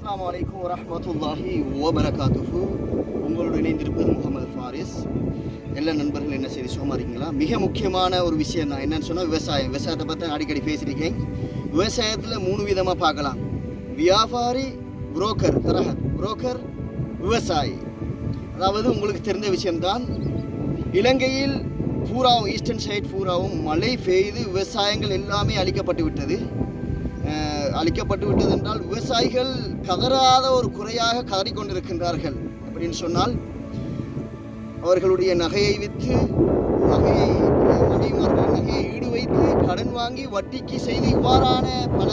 அஸ்ஸலாமு அலைக்கும் வரஹ்மத்துல்லாஹி வபரகாத்துஹு. உங்களோடு இணைந்திருப்பது முகமது ஃபாரிஸ். எல்லா நண்பர்கள் என்ன செய்தி சுகமாக இருக்கீங்களா? மிக முக்கியமான ஒரு விஷயம் தான் என்னன்னு சொன்னால் விவசாயத்தை பற்றி அடிக்கடி பேசியிருக்கேன். விவசாயத்தில் 3 விதமாக பார்க்கலாம். வியாபாரி, புரோக்கர், புரோக்கர், விவசாயி. அதாவது உங்களுக்கு தெரிந்த விஷயம்தான், இலங்கையில் பூராவும் ஈஸ்டர்ன் சைட் பூராவும் மழை பெய்து விவசாயங்கள் எல்லாமே அழிக்கப்பட்டு விட்டது என்றால் விவசாயிகள் கதறாத ஒரு குறையாக கதறிக்கொண்டிருக்கின்றார்கள். அப்படின்னு சொன்னால் அவர்களுடைய நகையை விற்று நகையை ஈடு வைத்து கடன் வாங்கி வட்டிக்கு செய்து இவ்வாறான பல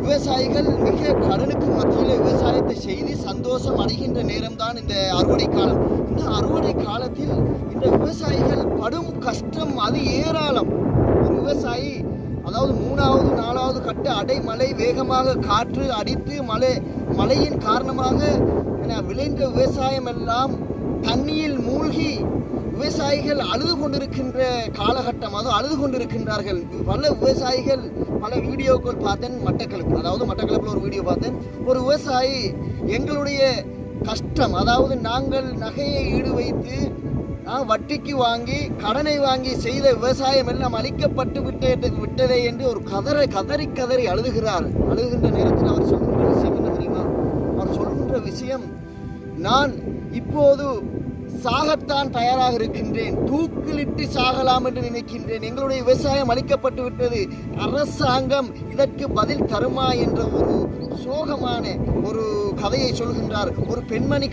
விவசாயிகள் மிக கடனுக்கு மத்தியில் விவசாயத்தை செய்து சந்தோஷம் அடைகின்ற நேரம்தான் இந்த அறுவடை காலம். இந்த அறுவடை காலத்தில் இந்த விவசாயிகள் படும் கஷ்டம் அது ஏராளம். ஒரு விவசாயி அதாவது 3வது 4வது கட்ட அடைமழை வேகமாக காற்று அடித்து மழையின் காரணமாக விளைந்த விவசாயம் எல்லாம் தண்ணியில் மூழ்கி விவசாயிகள் அழுது கொண்டிருக்கின்ற காலகட்டம், அழுது கொண்டிருக்கின்றார்கள். பல விவசாயிகள் பல வீடியோக்கள் பார்த்தேன். மட்டக்களப்பில் ஒரு வீடியோ பார்த்தேன். ஒரு விவசாயி எங்களுடைய கஷ்டம், அதாவது நாங்கள் நகையை ஈடு வைத்து வட்டிக்கு வாங்கி கடனை வாங்கி செய்த விவசாயம் எல்லாம் அழிக்கப்பட்டு விட்டதே என்று ஒரு கதறி அழுகின்ற நேரத்தில் அவர் சொல்கின்ற விஷயம் என்ன தெரியுமா? அவர் சொல்கின்ற விஷயம், நான் இப்போது சாகத்தான் தயாராக இருக்கின்றேன், தூக்கிலிட்டு சாகலாம் என்று நினைக்கின்றேன். எங்களுடைய விவசாயம் அழிக்கப்பட்டு விட்டது, அரசாங்கம் இதற்கு பதில் தருமா என்ற ஒரு சோகமான ஒரு கதையை சொல்கின்றார். ஒரு பெண்மணி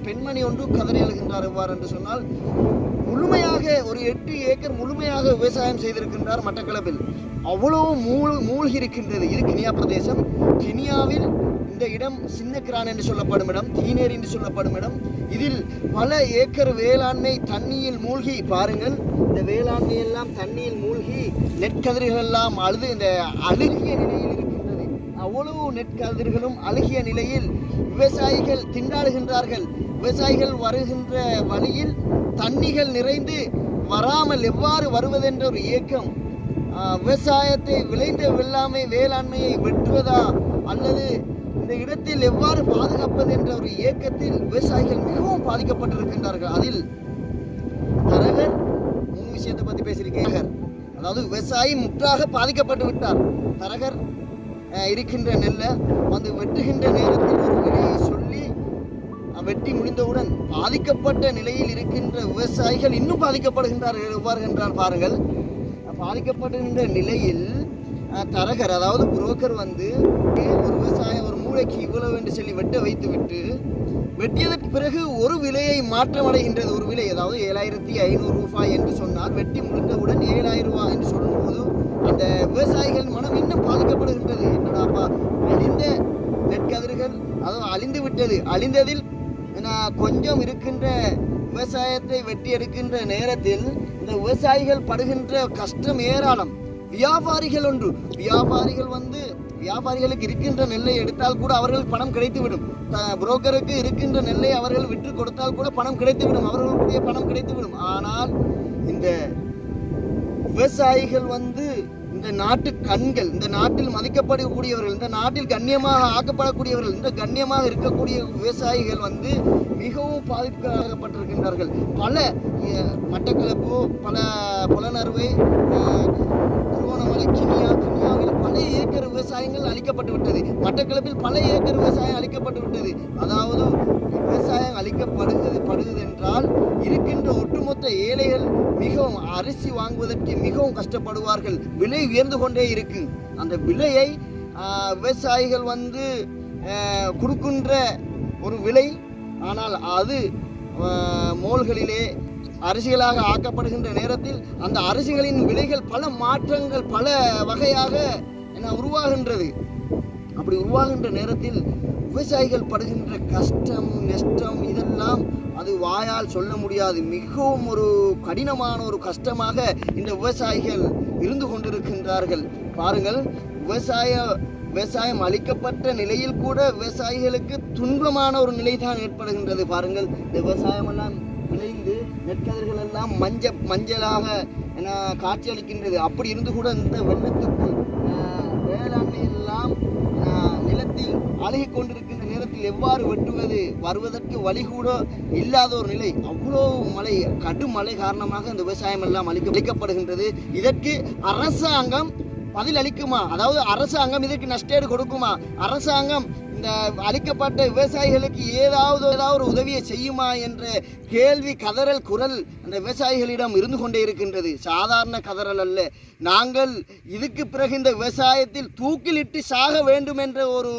பெண்மணி ஒன்று கதறி அழுகின்றார். எவ்வாறு என்று சொன்னால், முழுமையாக ஒரு 8 ஏக்கர் முழுமையாக விவசாயம் செய்திருக்கின்றார் மட்டக்களப்பில். அவ்வளவு மூழ்கி இருக்கின்றது. இது கினியா பிரதேசம். கினியாவில் இந்த இடம் சின்னக்கிரான் என்று சொல்லப்படும் இடம், தீநேர் என்று சொல்லப்படும் இடம். இதில் பல ஏக்கர் வேளாண்மை தண்ணியில் மூழ்கி, பாருங்கள், இந்த வேளாண்மை எல்லாம் தண்ணியில் மூழ்கி நெற்கதிர்கள் எல்லாம் இந்த அழுகிய நிலையில் இருக்கின்றது. அவ்வளவு நெற்கதிர்களும் அழுகிய நிலையில் விவசாயிகள் திண்டாடுகின்றார்கள். விவசாயிகள் வருகின்ற வழியில் தண்ணிகள் நிறைந்து வராமல் எவ்வாறு வருவதென்ற ஒரு ஏக்கம், விவசாயத்தை விளைந்த வேளாண்மையை வெட்டுவதா அல்லது இந்த இடத்தில் எவ்வாறு பாதுகாப்பது என்ற ஒரு இயக்கத்தில் விவசாயிகள் மிகவும் பாதிக்கப்பட்டிருக்கின்றார்கள். அதில் தரகர் 3 விஷயத்தை பற்றி பேசியிருக்கேன். அதாவது விவசாயி முற்றாக பாதிக்கப்பட்டு விட்டார். தரகர் இருக்கின்ற நெல்லை வெட்டுகின்ற நேரத்தில் ஒரு விலையை சொல்லி வெட்டி முடிந்தவுடன் பாதிக்கப்பட்ட நிலையில் இருக்கின்ற விவசாயிகள் இன்னும் பாதிக்கப்படுகின்றார்கள். எவ்வாறு என்றால் பாருங்கள், பாதிக்கப்படுகின்ற நிலையில் தரகர் அதாவது புரோக்கர் ஒரு விவசாயம் ஒரு மூளைக்கு இவ்வளவு என்று சொல்லி வெட்ட வைத்து விட்டு வெட்டியதற்கு பிறகு ஒரு விலையை மாற்றமடைகின்றது. ஒரு விலை, அதாவது 7500 ரூபாய் என்று சொன்னால் வெட்டி முடிந்தவுடன் 7000 ரூபாய் என்று சொல்லும்போது அந்த விவசாயிகள் மனம் இன்னும் பாதிக்கப்படுகின்றது. என்னடாப்பா, அழிந்த நெற்கதிர்கள் அதாவது அழிந்து விட்டது, அழிந்ததில் கொஞ்சம் இருக்கின்ற விவசாயத்தை வெட்டி எடுக்கின்ற நேரத்தில் இந்த விவசாயிகள் படுகின்ற கஷ்டம் ஏராளம். வியாபாரிகளுக்கு இருக்கின்ற நெல்லை எடுத்தால் கூட அவர்கள் பணம் கிடைத்துவிடும். புரோக்கருக்கு இருக்கின்ற நெல்லை அவர்கள் விற்று கொடுத்தால் கூட பணம் கிடைத்துவிடும், அவர்களுடைய பணம் கிடைத்துவிடும். ஆனால் இந்த விவசாயிகள் இந்த நாட்டு கண்கள், இந்த நாட்டில் மதிக்கப்படக்கூடியவர்கள், இந்த நாட்டில் கண்ணியமாக ஆக்கப்படக்கூடியவர்கள், இந்த கண்ணியமாக இருக்கக்கூடிய விவசாயிகள் மிகவும் பாதிக்கப்பட்டிருக்கின்றார்கள். பல மட்டக்களப்பு, பல புலனறுவை, திருவோணமலை, கினியாவில் பல ஏக்கர் விவசாயங்கள் அழிக்கப்பட்டு விட்டது. மட்டக்களப்பில் பல ஏக்கர் விவசாயம் அழிக்கப்பட்டு விட்டது. அதாவது விவசாயம் அழிக்கப்படுகிறது என்றால் இருக்கின்ற ஒட்டுமொத்த ஏழைகள் மிகவும் அரிசி வாங்குவதற்கு மிகவும் கஷ்டப்படுவார்கள். விலை உயர்ந்து கொண்டே இருக்கு. அந்த விலையை விவசாயிகள் கொடுக்கின்ற ஒரு விலை, ஆனால் அது மோல்களிலே அரிசிகளாக ஆக்கப்படுகின்ற நேரத்தில் அந்த அரிசிகளின் விலைகள் பல மாற்றங்கள் பல வகையாக உருவாகின்றது. அப்படி உருவாகின்ற நேரத்தில் விவசாயிகள் படுகின்ற கஷ்டம் நஷ்டம் இதெல்லாம் அது வாயால் சொல்ல முடியாது. மிகவும் ஒரு கடினமான ஒரு கஷ்டமாக இந்த விவசாயிகள் இருந்து கொண்டிருக்கின்றார்கள். பாருங்கள், விவசாயம் அளிக்கப்பட்ட நிலையில் கூட விவசாயிகளுக்கு துன்பமான ஒரு நிலை தான் ஏற்படுகின்றது. பாருங்கள், இந்த விவசாயம் எல்லாம் விளைந்து நெற்கதிர்கள் எல்லாம் மஞ்சளாக காட்சியளிக்கின்றது. அப்படி இருந்து கூட இந்த வெள்ளத்துக்கு வேளாண்மை எல்லாம் நிலத்தில் அழுகிக் கொண்டிருக்கின்ற நேரத்தில் எவ்வாறு வெட்டுவது, வருவதற்கு வழி கூட இல்லாத ஒரு நிலை. அவ்வளோ மழை, கடும் மழை காரணமாக இந்த விவசாயம் எல்லாம் அளிக்கப்படுகின்றது. இதற்கு அரசாங்கம் பதில் அளிக்குமா? அதாவது அரசாங்கம் இதற்கு நஷ்டேடு கொடுக்குமா? அரசாங்கம் இந்த அளிக்கப்பட்ட விவசாயிகளுக்கு ஏதாவது ஒரு உதவியை செய்யுமா என்ற கேள்வி, கதறல் குரல் அந்த விவசாயிகளிடம் இருந்து கொண்டே இருக்கின்றது. சாதாரண கதறல் அல்ல. நாங்கள் இதுக்கு பிறகு இந்த விவசாயத்தில் தூக்கிலிட்டு சாக வேண்டும் என்ற ஒரு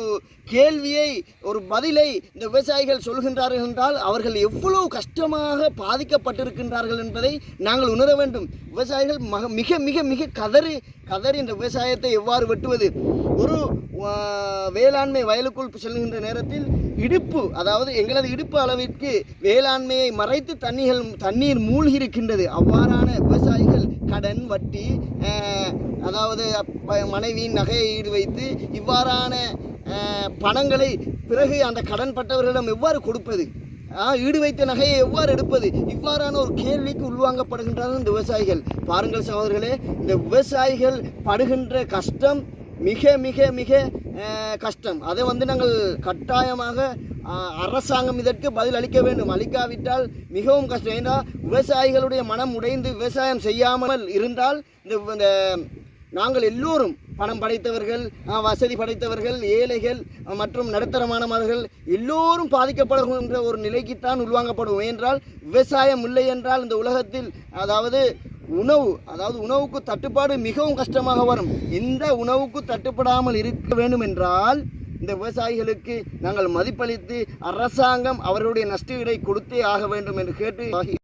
கேள்வியை, ஒரு பதிலை இந்த விவசாயிகள் சொல்கின்றார்கள் என்றால் அவர்கள் எவ்வளவு கஷ்டமாக பாதிக்கப்பட்டிருக்கின்றார்கள் என்பதை நாங்கள் உணர வேண்டும். விவசாயிகள் மிக மிக மிக கதறி இந்த விவசாயத்தை எவ்வாறு வெட்டுவது. ஒரு வேளாண்மை வயலுக்குள் செல்கின்ற நேரத்தில் இடுப்பு, அதாவது எங்களது இடுப்பு அளவிற்கு வேளாண்மையை மறைத்து தண்ணீர் மூழ்கி இருக்கின்றது. அவ்வாறான விவசாயிகள் கடன், வட்டி, அதாவது மனைவியின் நகையை ஈடு வைத்து இவ்வாறான பணங்களை பிறகு அந்த கடன் பட்டவர்களிடம் எவ்வாறு கொடுப்பது, ஈடு வைத்த நகையை எவ்வாறு எடுப்பது, இவ்வாறான ஒரு கேள்விக்கு உள்வாங்கப்படுகின்றார்கள் இந்த விவசாயிகள். பாருங்கள் சகோதரர்களே, இந்த விவசாயிகள் படுகின்ற கஷ்டம் மிக மிக மிக கஷ்டம். அதை நாங்கள் கட்டாயமாக அரசாங்கம் இதற்கு பதில் அளிக்க வேண்டும். அளிக்காவிட்டால் மிகவும் கஷ்டம். ஏன்னா விவசாயிகளுடைய மனம் உடைந்து விவசாயம் செய்யாமல் இருந்தால் இந்த நாங்கள் எல்லோரும், பணம் படைத்தவர்கள், வசதி படைத்தவர்கள், ஏழைகள் மற்றும் நடுத்தரமானவர்கள் எல்லோரும் பாதிக்கப்படுகின்ற ஒரு நிலைக்குத்தான் உள்வாங்கப்படுவோம். என்றால் விவசாயம் இல்லை என்றால் இந்த உலகத்தில் உணவுக்கு தட்டுப்பாடு மிகவும் கஷ்டமாக வரும். இந்த உணவுக்கு தட்டுப்படாமல் இருக்க வேண்டும் என்றால் இந்த விவசாயிகளுக்கு நாங்கள் மதிப்பளித்து அரசாங்கம் அவர்களுடைய நஷ்டஈடை கொடுத்தே ஆக வேண்டும் என்று கேட்டு